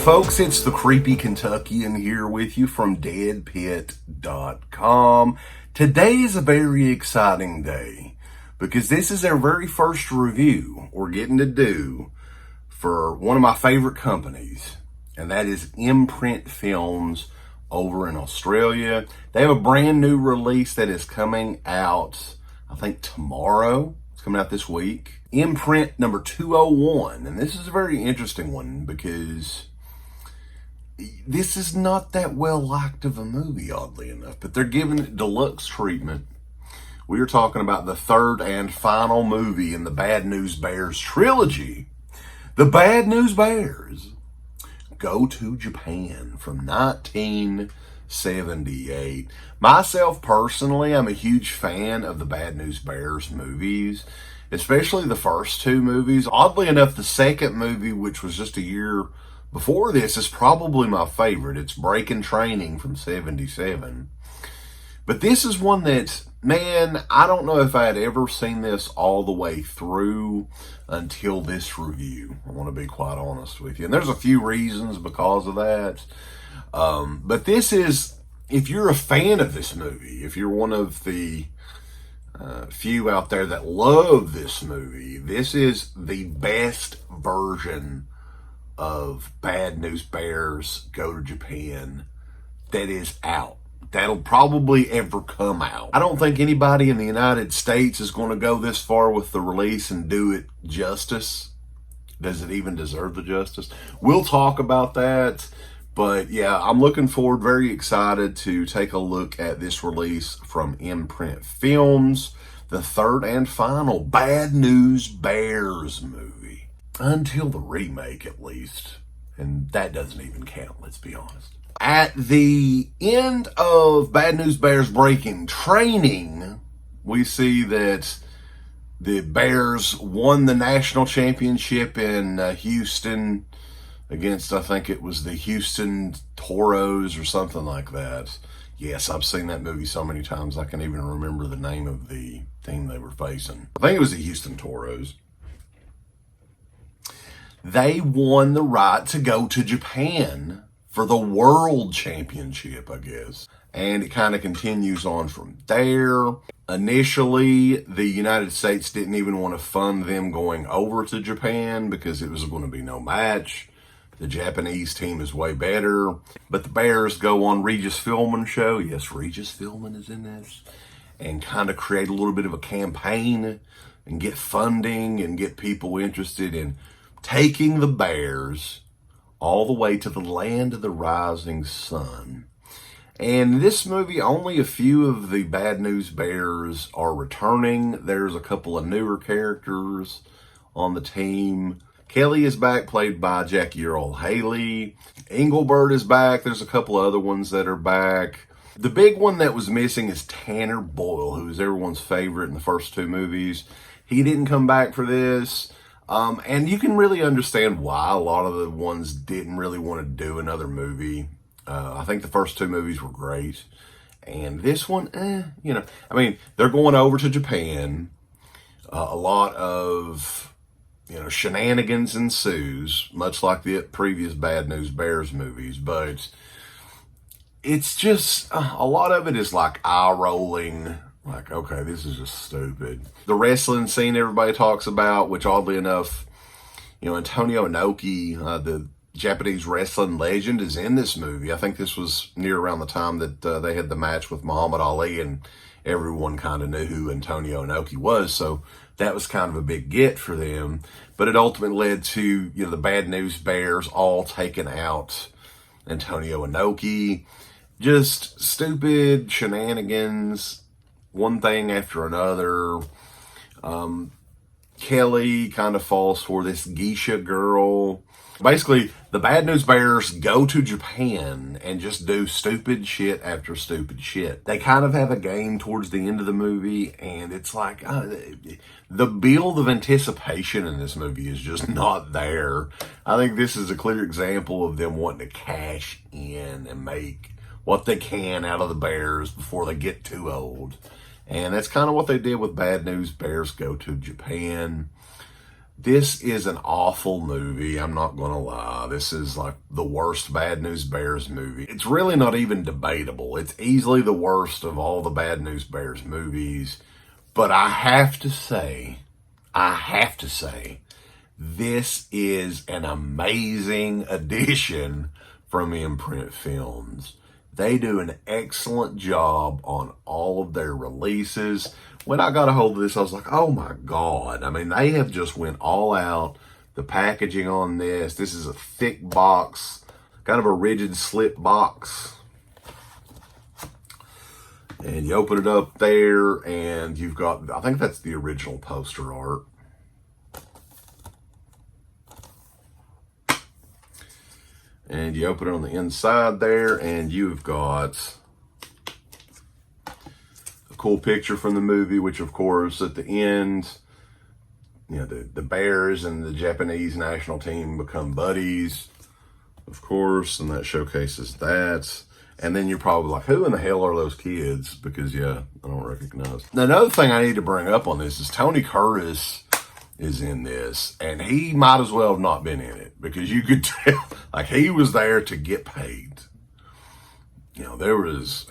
folks, it's the Creepy Kentuckian here with you from deadpit.com. Today is a very exciting day because this is our very first review we're getting to do for one of my favorite companies, and that is Imprint Films over in Australia. They have a brand new release that is coming out, I think tomorrow. It's coming out this week. Imprint number 201, and this is a very interesting one because this is not that well liked of a movie, oddly enough, but they're giving it deluxe treatment. We are talking about the third and final movie in the Bad News Bears trilogy. The Bad News Bears Go to Japan from 1978. Myself personally, I'm a huge fan of the Bad News Bears movies, especially the first two movies. Oddly enough, the second movie, which was just a year before this, is probably my favorite. It's Breaking Training from 77. But this is one that, man, I don't know if I had ever seen this all the way through until this review. I want to be quite honest with you. And there's a few reasons because of that. But this is, if you're a fan of this movie, if you're one of the few out there that love this movie, this is the best version of Bad News Bears Go to Japan that is out. That'll probably ever come out. I don't think anybody in the United States is going to go this far with the release and do it justice. Does it even deserve the justice? We'll talk about that. But yeah, I'm looking forward, very excited to take a look at this release from Imprint Films, the third and final Bad News Bears movie. Until the remake, at least. And that doesn't even count, let's be honest. At the end of Bad News Bears Breaking Training, we see that the Bears won the national championship in Houston against, I think it was the Houston Toros or something like that. Yes, I've seen that movie so many times I can't even remember the name of the team they were facing. I think it was the Houston Toros. They won the right to go to Japan for the World Championship, I guess. And it kind of continues on from there. Initially, the United States didn't even want to fund them going over to Japan because it was going to be no match. The Japanese team is way better. But the Bears go on Regis Philbin show. Yes, Regis Philbin is in this. And kind of create a little bit of a campaign and get funding and get people interested in taking the Bears all the way to the land of the rising sun. And this movie, only a few of the Bad News Bears are returning. There's a couple of newer characters on the team. Kelly is back, played by Jackie Earle Haley. Engelbert is back. There's a couple other ones that are back. The big one that was missing is Tanner Boyle, who was everyone's favorite in the first two movies. He didn't come back for this. And you can really understand why. A lot of the ones didn't really want to do another movie. I think the first two movies were great. And this one, they're going over to Japan. A lot of, shenanigans ensues, much like the previous Bad News Bears movies. But it's just, a lot of it is like eye-rolling. Like, okay, this is just stupid. The wrestling scene everybody talks about, which oddly enough, Antonio Inoki, the Japanese wrestling legend, is in this movie. I think this was near around the time that they had the match with Muhammad Ali, and everyone kind of knew who Antonio Inoki was. So that was kind of a big get for them. But it ultimately led to, the Bad News Bears all taking out Antonio Inoki. Just stupid shenanigans. One thing after another. Kelly kind of falls for this geisha girl. Basically, the Bad News Bears go to Japan and just do stupid shit after stupid shit. They kind of have a game towards the end of the movie, and it's like, the build of anticipation in this movie is just not there. I think this is a clear example of them wanting to cash in and make what they can out of the Bears before they get too old. And that's kind of what they did with Bad News Bears Go to Japan. This is an awful movie. I'm not going to lie. This is like the worst Bad News Bears movie. It's really not even debatable. It's easily the worst of all the Bad News Bears movies. But I have to say, this is an amazing addition from Imprint Films. They do an excellent job on all of their releases. When I got a hold of this, I was like, oh my God. I mean, they have just went all out. The packaging on this is a thick box, kind of a rigid slip box. And you open it up there and you've got, I think that's the original poster art. And you open it on the inside there and you've got cool picture from the movie, which of course at the end, you know, the Bears and the Japanese national team become buddies, of course, and that showcases that. And then you're probably like, who in the hell are those kids? Because yeah, I don't recognize. Now, another thing I need to bring up on this is Tony Curtis is in this, and he might as well have not been in it, because you could tell like he was there to get paid. You know,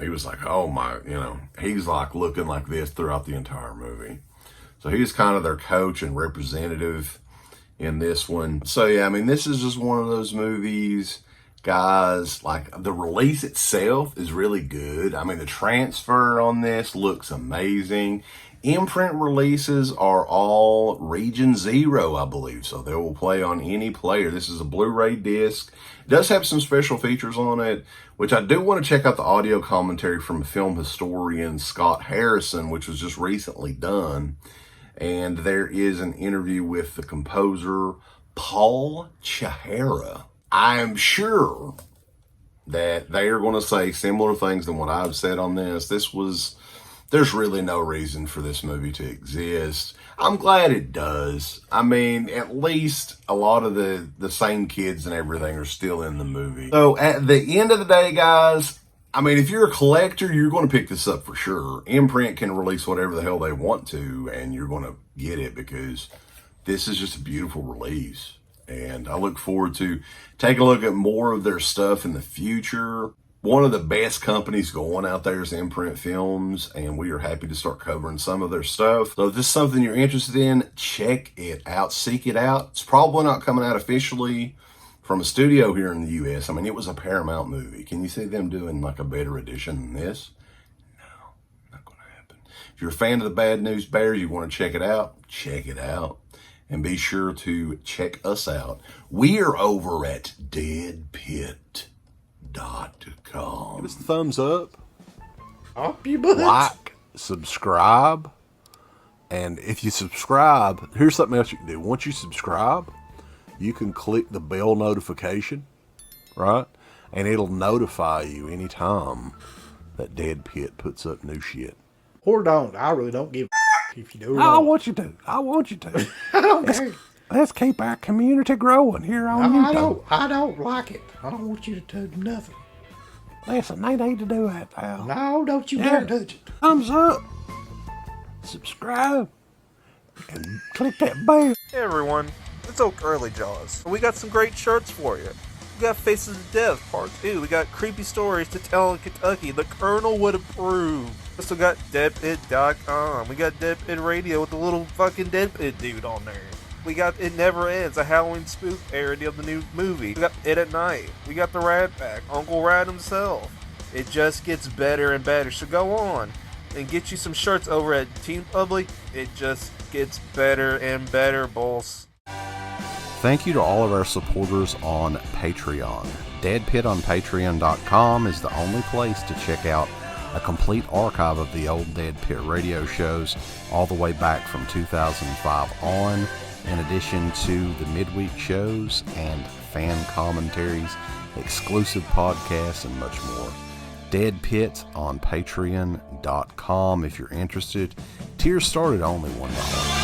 he was like, oh my, you know, he's like looking like this throughout the entire movie. So he's kind of their coach and representative in this one. So yeah, I mean, this is just one of those movies, guys, like the release itself is really good. I mean, the transfer on this looks amazing. Imprint releases are all Region 0, I believe, so they will play on any player. This is a Blu-ray disc. It does have some special features on it, which I do want to check out the audio commentary from film historian Scott Harrison, which was just recently done. And there is an interview with the composer Paul Chihara. I am sure that they are going to say similar things than what I've said on this. There's really no reason for this movie to exist. I'm glad it does. I mean, at least a lot of the same kids and everything are still in the movie. So at the end of the day, guys, I mean, if you're a collector, you're going to pick this up for sure. Imprint can release whatever the hell they want to, and you're going to get it because this is just a beautiful release. And I look forward to taking a look at more of their stuff in the future. One of the best companies going out there is Imprint Films, and we are happy to start covering some of their stuff. So if this is something you're interested in, check it out, seek it out. It's probably not coming out officially from a studio here in the U.S. I mean, it was a Paramount movie. Can you see them doing like a better edition than this? No, not going to happen. If you're a fan of the Bad News Bears, you want to check it out, check it out. And be sure to check us out. We are over at deadpit.com. Give us a thumbs up. Up your butt. Like, subscribe. And if you subscribe, here's something else you can do. Once you subscribe, you can click the bell notification, right? And it'll notify you anytime that Dead Pit puts up new shit. Or don't. I really don't give a if you do. I want you to. I don't care. Let's keep our community growing here on YouTube. I don't like it. I don't want you to do nothing. Listen, they need to do that, pal. No, don't you dare touch it. Thumbs up. Subscribe. And click that bell. Hey everyone, it's Oak Early Jaws. We got some great shirts for you. We got Faces of Death Part 2. We got Creepy Stories to Tell in Kentucky. The Colonel Would Approve. We also got Deadpit.com. We got Deadpit Radio with the little fucking Deadpit dude on there. We got It Never Ends, a Halloween spoof parody of the new movie. We got It at Night. We got the Rat Pack, Uncle Rat himself. It just gets better and better. So go on and get you some shirts over at Team Public. It just gets better and better, boss. Thank you to all of our supporters on Patreon. Deadpitonpatreon.com is the only place to check out a complete archive of the old Dead Pit radio shows all the way back from 2005 on, in addition to the midweek shows and fan commentaries, exclusive podcasts, and much more. Dead Pit on Patreon.com if you're interested. Tiers start at only $1.